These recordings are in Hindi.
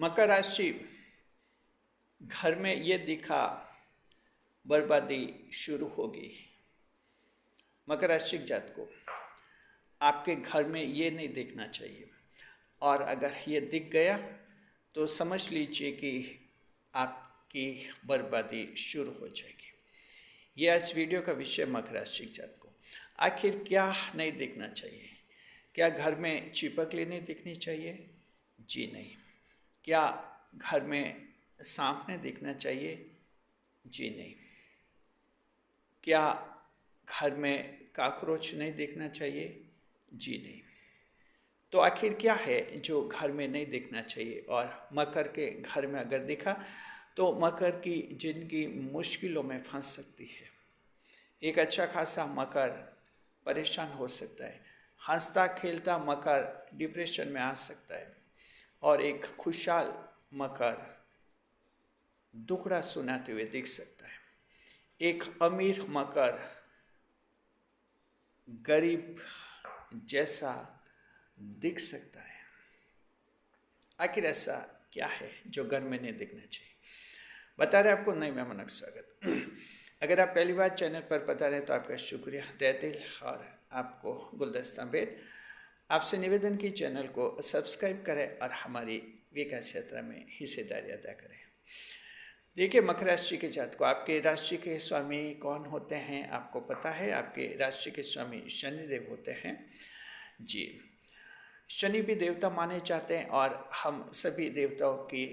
मकर राशि, घर में ये दिखा बर्बादी शुरू होगी। मकर राशि के जातकों, आपके घर में ये नहीं दिखना चाहिए, और अगर ये दिख गया तो समझ लीजिए कि आपकी बर्बादी शुरू हो जाएगी। ये आज वीडियो का विषय मकर राशि के जातकों। आखिर क्या नहीं दिखना चाहिए? क्या घर में चिपकली नहीं दिखनी चाहिए? जी नहीं। क्या घर में सांप नहीं दिखना चाहिए? जी नहीं। क्या घर में कॉकरोच नहीं दिखना चाहिए? जी नहीं। तो आखिर क्या है जो घर में नहीं दिखना चाहिए? और मकर के घर में अगर दिखा तो मकर की जिंदगी मुश्किलों में फंस सकती है। एक अच्छा खासा मकर परेशान हो सकता है। हंसता खेलता मकर डिप्रेशन में आ सकता है, और एक खुशहाल मकर दुखड़ा सुनाते हुए दिख सकता है। एक अमीर मकर गरीब जैसा दिख सकता है। आखिर ऐसा क्या है जो घर में नहीं दिखना चाहिए? बता रहे आपको नई मेहमान का स्वागत। अगर आप पहली बार चैनल पर बता रहे हैं तो आपका शुक्रिया तहे दिल, और आपको गुलदस्ता बेल। आपसे निवेदन की चैनल को सब्सक्राइब करें और हमारी विकास यात्रा में हिस्सेदारी अदा करें। देखिए, मकर राशि के जातकों, आपके राशि के स्वामी कौन होते हैं आपको पता है? आपके राशि के स्वामी शनिदेव होते हैं। जी, शनि भी देवता माने जाते हैं, और हम सभी देवताओं की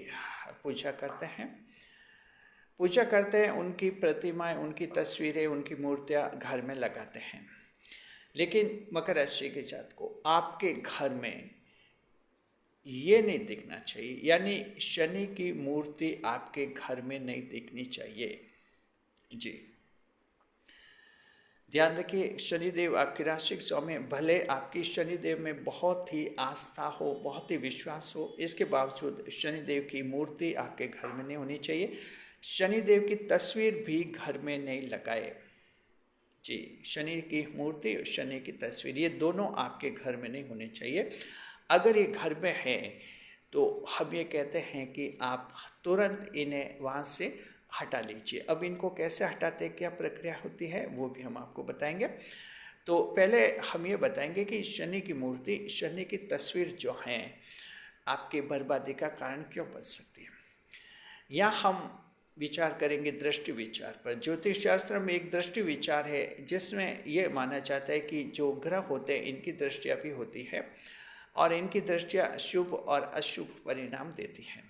पूजा करते हैं। उनकी प्रतिमाएं, उनकी तस्वीरें, उनकी मूर्तियां घर में लगाते हैं। लेकिन मकर राशि के जातकों, आपके घर में ये नहीं दिखना चाहिए, यानी शनि की मूर्ति आपके घर में नहीं दिखनी चाहिए। जी, ध्यान रखिए, शनिदेव आपकी राशि के स्वामी, भले आपकी शनिदेव में बहुत ही आस्था हो, बहुत ही विश्वास हो, इसके बावजूद शनिदेव की मूर्ति आपके घर में नहीं होनी चाहिए। शनिदेव की तस्वीर भी घर में नहीं लगाए। जी, शनि की मूर्ति और शनि की तस्वीर, ये दोनों आपके घर में नहीं होने चाहिए। अगर ये घर में है तो हम ये कहते हैं कि आप तुरंत इन्हें वहाँ से हटा लीजिए। अब इनको कैसे हटाते हैं, क्या प्रक्रिया होती है, वो भी हम आपको बताएंगे। तो पहले हम ये बताएंगे कि शनि की मूर्ति, शनि की तस्वीर जो हैं, आपके बर्बादी का कारण क्यों बन सकती है। यहाँ हम विचार करेंगे दृष्टि विचार पर। ज्योतिष शास्त्र में एक दृष्टि विचार है जिसमें यह माना जाता है कि जो ग्रह होते हैं इनकी दृष्टियाँ भी होती है, और इनकी दृष्टियाँ शुभ और अशुभ परिणाम देती हैं।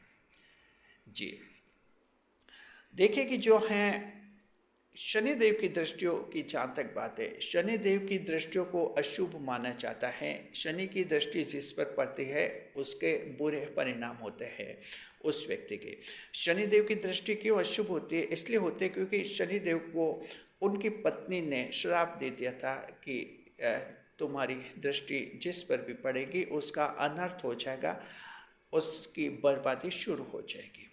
जी, देखिए कि जो हैं शनिदेव की दृष्टियों की जहाँ तक बात है, शनिदेव की दृष्टियों को अशुभ माना जाता है। शनि की दृष्टि जिस पर पड़ती है उसके बुरे परिणाम होते हैं उस व्यक्ति के। शनिदेव की दृष्टि क्यों अशुभ होती है? इसलिए होती है क्योंकि शनिदेव को उनकी पत्नी ने श्राप दे दिया था कि तुम्हारी दृष्टि जिस पर भी पड़ेगी उसका अनर्थ हो जाएगा, उसकी बर्बादी शुरू हो जाएगी।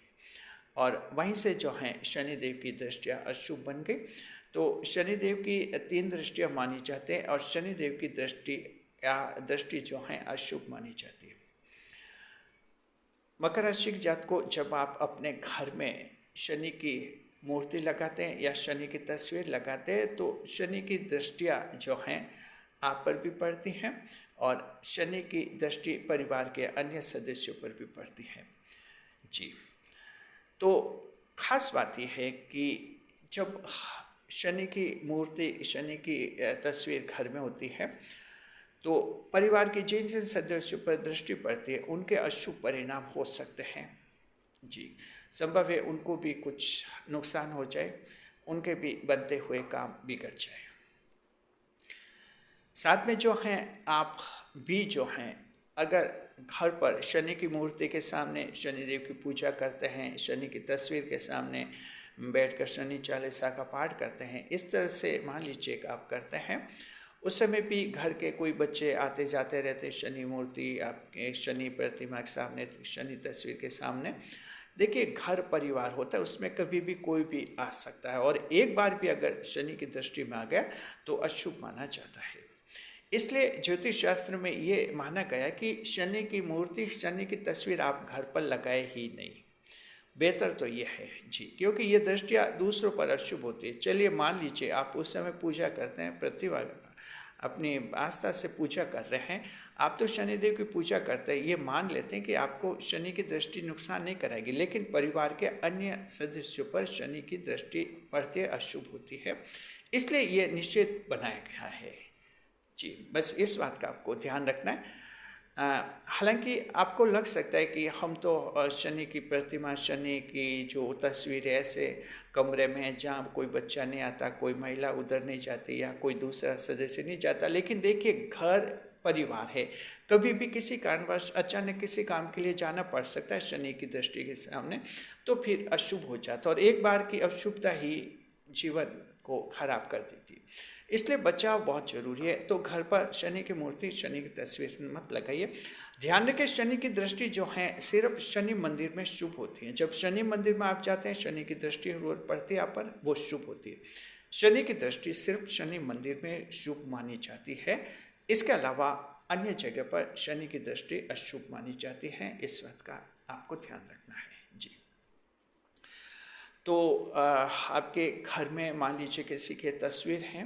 और वहीं से जो हैं शनिदेव की दृष्टियाँ अशुभ बन गई। तो शनिदेव की 3 दृष्टियाँ मानी जाती हैं, और शनिदेव की दृष्टि जो हैं अशुभ मानी जाती है। मकर राशि के जातकों, जब आप अपने घर में शनि की मूर्ति लगाते हैं या शनि की तस्वीर लगाते हैं तो शनि की दृष्टियाँ जो हैं आप पर भी पड़ती हैं, और शनि की दृष्टि परिवार के अन्य सदस्यों पर भी पड़ती है। जी, तो खास बात यह है कि जब शनि की मूर्ति, शनि की तस्वीर घर में होती है तो परिवार के जिन जिन सदस्यों पर दृष्टि पड़ती है उनके अशुभ परिणाम हो सकते हैं। जी, संभव है उनको भी कुछ नुकसान हो जाए, उनके भी बनते हुए काम बिगड़ जाए। साथ में जो हैं आप भी जो हैं, अगर घर पर शनि की मूर्ति के सामने शनिदेव की पूजा करते हैं, शनि की तस्वीर के सामने बैठकर शनि चालीसा का पाठ करते हैं, इस तरह से मान लीजिए कि आप करते हैं, उस समय भी घर के कोई बच्चे आते जाते रहते शनि मूर्ति, आपके शनि प्रतिमा के सामने, शनि तस्वीर के सामने, देखिए घर परिवार होता है, उसमें कभी भी कोई भी आ सकता है, और एक बार भी अगर शनि की दृष्टि में आ गया तो अशुभ माना जाता है। इसलिए ज्योतिष शास्त्र में ये माना गया कि शनि की मूर्ति, शनि की तस्वीर आप घर पर लगाए ही नहीं। बेहतर तो ये है जी, क्योंकि ये दृष्टियाँ दूसरों पर अशुभ होती है। चलिए मान लीजिए आप उस समय पूजा करते हैं, प्रतिभा अपनी आस्था से पूजा कर रहे हैं, आप तो शनिदेव की पूजा करते हैं, ये मान लेते हैं कि आपको शनि की दृष्टि नुकसान नहीं कराएगी, लेकिन परिवार के अन्य सदस्यों पर शनि की दृष्टि पड़ती है, अशुभ होती है। इसलिए ये निषेध बनाया गया है जी। बस इस बात का आपको ध्यान रखना है। हालांकि आपको लग सकता है कि हम तो शनि की प्रतिमा, शनि की जो तस्वीर है ऐसे कमरे में है जहाँ कोई बच्चा नहीं आता, कोई महिला उधर नहीं जाती या कोई दूसरा सदस्य नहीं जाता। लेकिन देखिए, घर परिवार है, कभी भी किसी कारणवश अचानक किसी काम के लिए जाना पड़ सकता है शनि की दृष्टि के सामने, तो फिर अशुभ हो जाता है और एक बार की अशुभता ही जीवन को खराब कर देती। इसलिए बचाव बहुत जरूरी है। तो घर पर शनि की मूर्ति, शनि की तस्वीर मत लगाइए। ध्यान रखें, शनि की दृष्टि जो है सिर्फ शनि मंदिर में शुभ होती है। जब शनि मंदिर में आप जाते हैं, शनि की दृष्टि पड़ती है आप पर, वो शुभ होती है। शनि की दृष्टि सिर्फ शनि मंदिर में शुभ मानी जाती है। इसके अलावा अन्य जगह पर शनि की दृष्टि अशुभ मानी जाती है। इस बात का आपको ध्यान रखना है जी। तो आपके घर में मान लीजिए किसी की तस्वीर है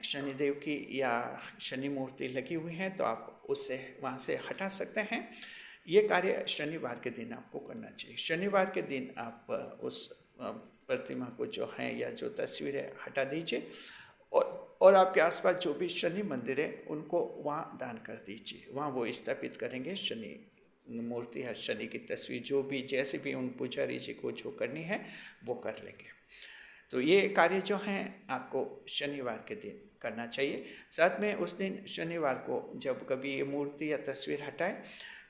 शनिदेव की या शनि मूर्ति लगी हुई है, तो आप उसे वहाँ से हटा सकते हैं। ये कार्य शनिवार के दिन आपको करना चाहिए। शनिवार के दिन आप उस प्रतिमा को जो है या जो तस्वीर है हटा दीजिए और आपके आसपास जो भी शनि मंदिर है उनको वहाँ दान कर दीजिए। वहाँ वो स्थापित करेंगे शनि मूर्ति है, शनि की तस्वीर, जो भी जैसे भी उन पुजारी जी को जो करनी है वो कर लेंगे। तो ये कार्य जो हैं आपको शनिवार के दिन करना चाहिए। साथ में उस दिन शनिवार को जब कभी ये मूर्ति या तस्वीर हटाएं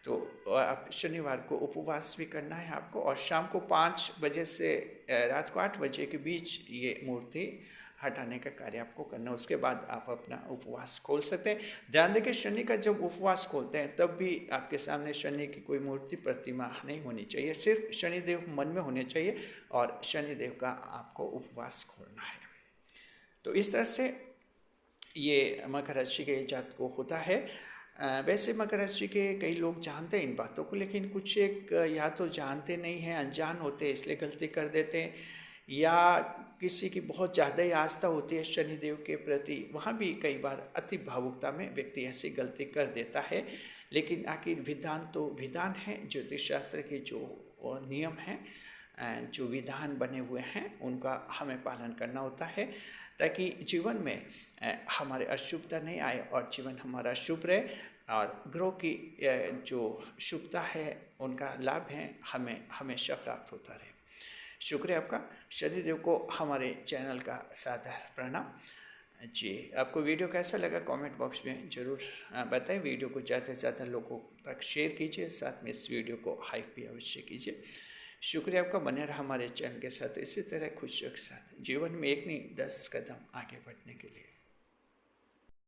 तो आप शनिवार को उपवास भी करना है आपको, और शाम को 5 बजे से रात को 8 बजे के बीच ये मूर्ति हटाने का कार्य आपको करना है। उसके बाद आप अपना उपवास खोल सकते हैं। ध्यान दें कि शनि का जब उपवास खोलते हैं तब भी आपके सामने शनि की कोई मूर्ति, प्रतिमा नहीं होनी चाहिए, सिर्फ शनिदेव मन में होने चाहिए और शनिदेव का आपको उपवास खोलना है। तो इस तरह से ये मकर राशि के जातक को होता है। वैसे मकर राशि के कई लोग जानते हैं इन बातों को, लेकिन कुछ एक या तो जानते नहीं हैं, अनजान होते हैं इसलिए गलती कर देते हैं, या किसी की बहुत ज़्यादा ही आस्था होती है शनिदेव के प्रति, वहाँ भी कई बार अति भावुकता में व्यक्ति ऐसी गलती कर देता है। लेकिन आखिर विधान तो विधान है, ज्योतिष शास्त्र के जो नियम हैं, जो विधान बने हुए हैं उनका हमें पालन करना होता है, ताकि जीवन में हमारे अशुभता नहीं आए और जीवन हमारा शुभ रहे और ग्रह की जो शुभता है उनका लाभ है हमें हमेशा प्राप्त होता रहे। शुक्रिया आपका। शनिदेव को हमारे चैनल का सादर प्रणाम जी। आपको वीडियो कैसा लगा कमेंट बॉक्स में ज़रूर बताएं। वीडियो को ज़्यादा से ज़्यादा लोगों तक शेयर कीजिए, साथ में इस वीडियो को हाइप भी अवश्य कीजिए। शुक्रिया आपका। बने रहा हमारे चैनल के साथ इसी तरह खुशियों के साथ जीवन में एक नहीं 10 कदम आगे बढ़ने के लिए।